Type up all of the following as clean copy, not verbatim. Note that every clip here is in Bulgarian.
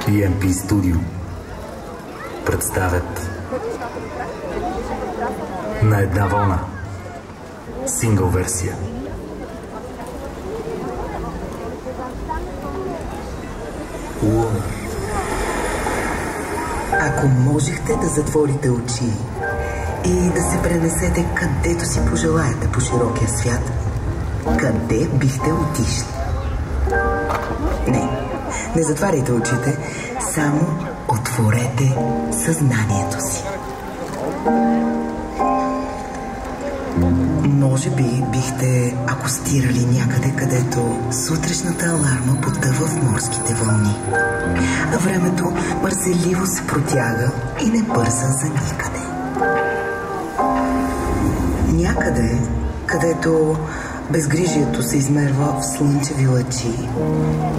EMP Studio представят На една вълна сингъл версия. Ако можехте да затворите очи и да се пренесете където си пожелаете по широкия свят, къде бихте отишли? Не затваряйте очите, само отворете съзнанието си. Може би бихте акостирали някъде, където сутрешната аларма потъва в морските вълни, а времето мързеливо се протяга и не бърза за никъде. Някъде, където безгрижието се измерва в слънчеви лъчи,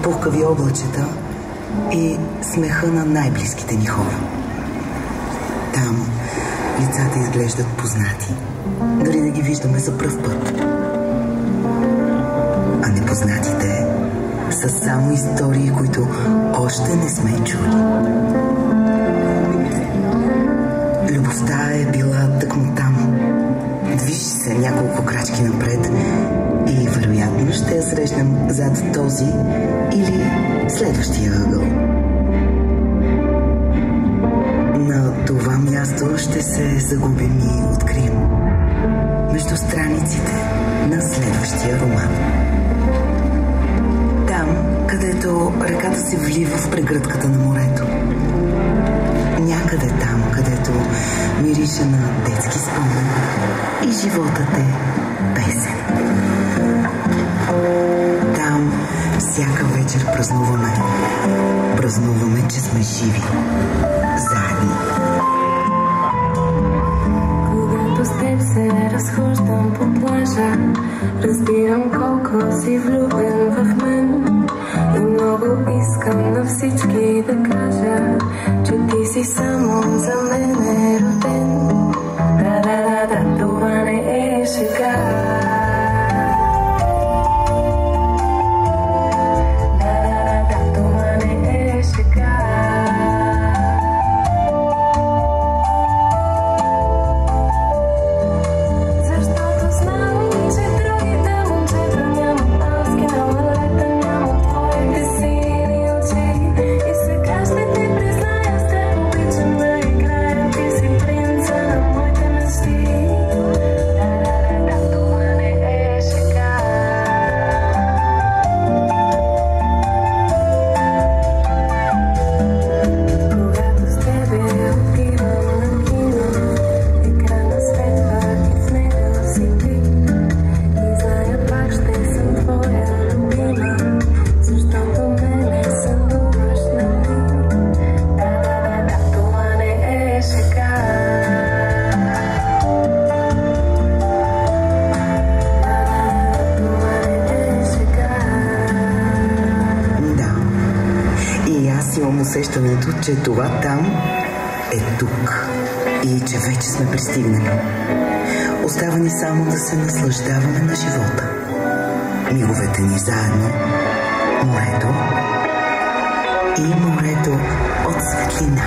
пухкави облачета и смеха на най-близките ни хора. Там лицата изглеждат познати, дори да ги виждаме за пръв път. А непознатите са само истории, които още не сме чули. Любовта е била тъкмо там. Движи се няколко крачки напред и вероятно ще я срещнем зад този или следващия ъгъл. На това място ще се загубим и открием между страниците на следващия роман. Там, където реката се влива в прегръдката на морето. Някъде там, където мирише на детски спомен и животът е песен. Там всяка вечер празнуваме. Празнуваме, че сме живи. Заедно. Когато с теб се разхождам по плажа, разбирам колко си влюбен в мен. И много искам на всички да кажа, че ти си само за мен е роден. Да, това не е шега. Имам усещането, че това там е тук и че вече сме пристигнали. Остава ни само да се наслаждаваме на живота. Миговете ни заедно, морето и морето от светлина.